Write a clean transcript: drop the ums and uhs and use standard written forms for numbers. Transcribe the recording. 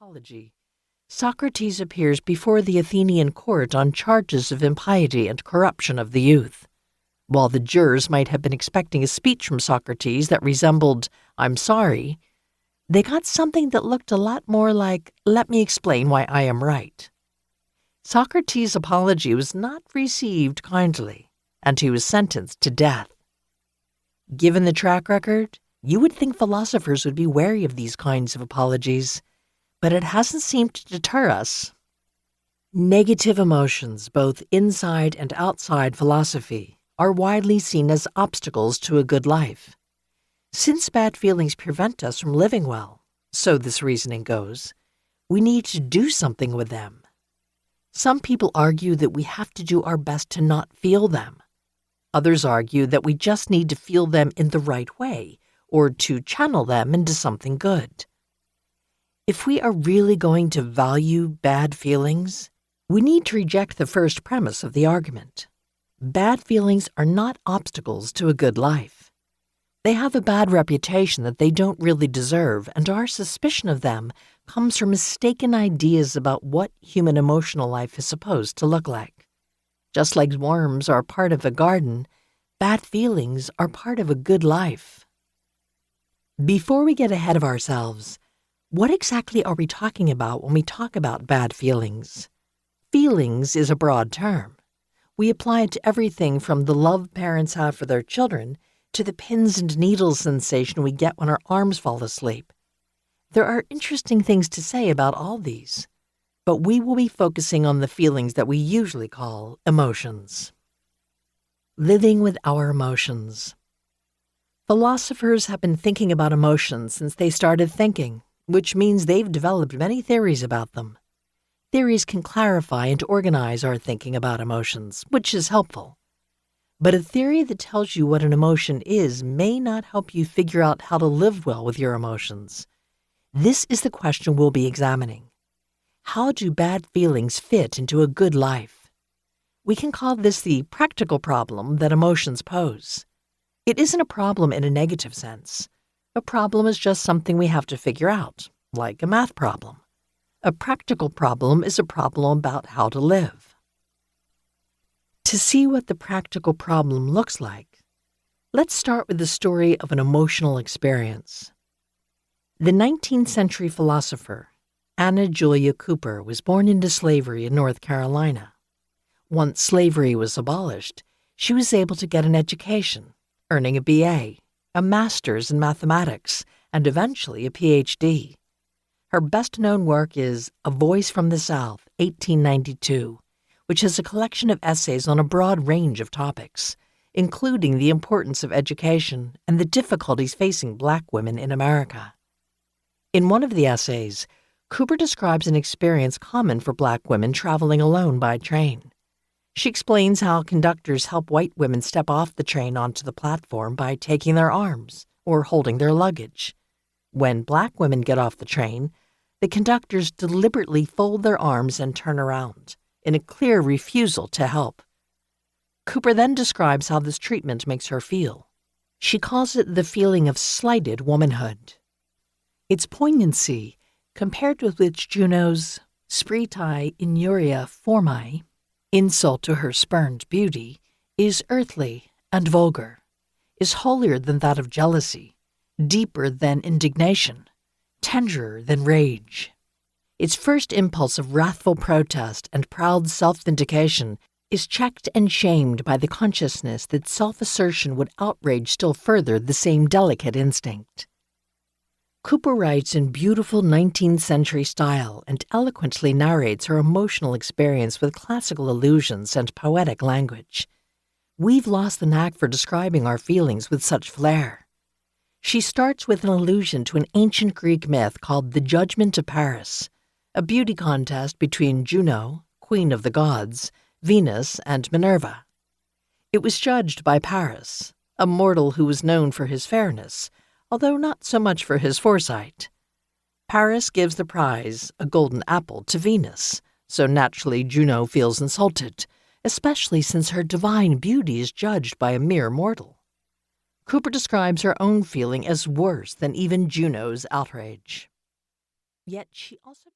Apology. Socrates appears before the Athenian court on charges of impiety and corruption of the youth. While the jurors might have been expecting a speech from Socrates that resembled, "I'm sorry," they got something that looked a lot more like, "Let me explain why I am right." Socrates' apology was not received kindly, and he was sentenced to death. Given the track record, you would think philosophers would be wary of these kinds of apologies, but it hasn't seemed to deter us. Negative emotions, both inside and outside philosophy, are widely seen as obstacles to a good life. Since bad feelings prevent us from living well, so this reasoning goes, we need to do something with them. Some people argue that we have to do our best to not feel them. Others argue that we just need to feel them in the right way, or to channel them into something good. If we are really going to value bad feelings, we need to reject the first premise of the argument. Bad feelings are not obstacles to a good life. They have a bad reputation that they don't really deserve, and our suspicion of them comes from mistaken ideas about what human emotional life is supposed to look like. Just like worms are part of a garden, bad feelings are part of a good life. Before we get ahead of ourselves, what exactly are we talking about when we talk about bad feelings? Feelings is a broad term. We apply it to everything from the love parents have for their children to the pins and needles sensation we get when our arms fall asleep. There are interesting things to say about all these, but we will be focusing on the feelings that we usually call emotions. Living with our emotions. Philosophers have been thinking about emotions since they started thinking, which means they've developed many theories about them. Theories can clarify and organize our thinking about emotions, which is helpful. But a theory that tells you what an emotion is may not help you figure out how to live well with your emotions. This is the question we'll be examining. How do bad feelings fit into a good life? We can call this the practical problem that emotions pose. It isn't a problem in a negative sense. A problem is just something we have to figure out, like a math problem. A practical problem is a problem about how to live. To see what the practical problem looks like, let's start with the story of an emotional experience. The 19th century philosopher Anna Julia Cooper was born into slavery in North Carolina. Once slavery was abolished, she was able to get an education, earning a BA, a master's in mathematics, and eventually a PhD. Her best-known work is A Voice from the South, 1892, which is a collection of essays on a broad range of topics, including the importance of education and the difficulties facing Black women in America. In one of the essays, Cooper describes an experience common for Black women traveling alone by train. She explains how conductors help white women step off the train onto the platform by taking their arms or holding their luggage. When Black women get off the train, the conductors deliberately fold their arms and turn around, in a clear refusal to help. Cooper then describes how this treatment makes her feel. She calls it the feeling of slighted womanhood. Its poignancy, compared with which Juno's spretae injuria formae, insult to her spurned beauty, is earthly and vulgar, is holier than that of jealousy, deeper than indignation, tenderer than rage. Its first impulse of wrathful protest and proud self-vindication is checked and shamed by the consciousness that self-assertion would outrage still further the same delicate instinct. Cooper writes in beautiful 19th century style and eloquently narrates her emotional experience with classical allusions and poetic language. We've lost the knack for describing our feelings with such flair. She starts with an allusion to an ancient Greek myth called the Judgment of Paris, a beauty contest between Juno, queen of the gods, Venus, and Minerva. It was judged by Paris, a mortal who was known for his fairness, although not so much for his foresight. Paris gives the prize, a golden apple, to Venus, so naturally Juno feels insulted, especially since her divine beauty is judged by a mere mortal. Cooper describes her own feeling as worse than even Juno's outrage. Yet she also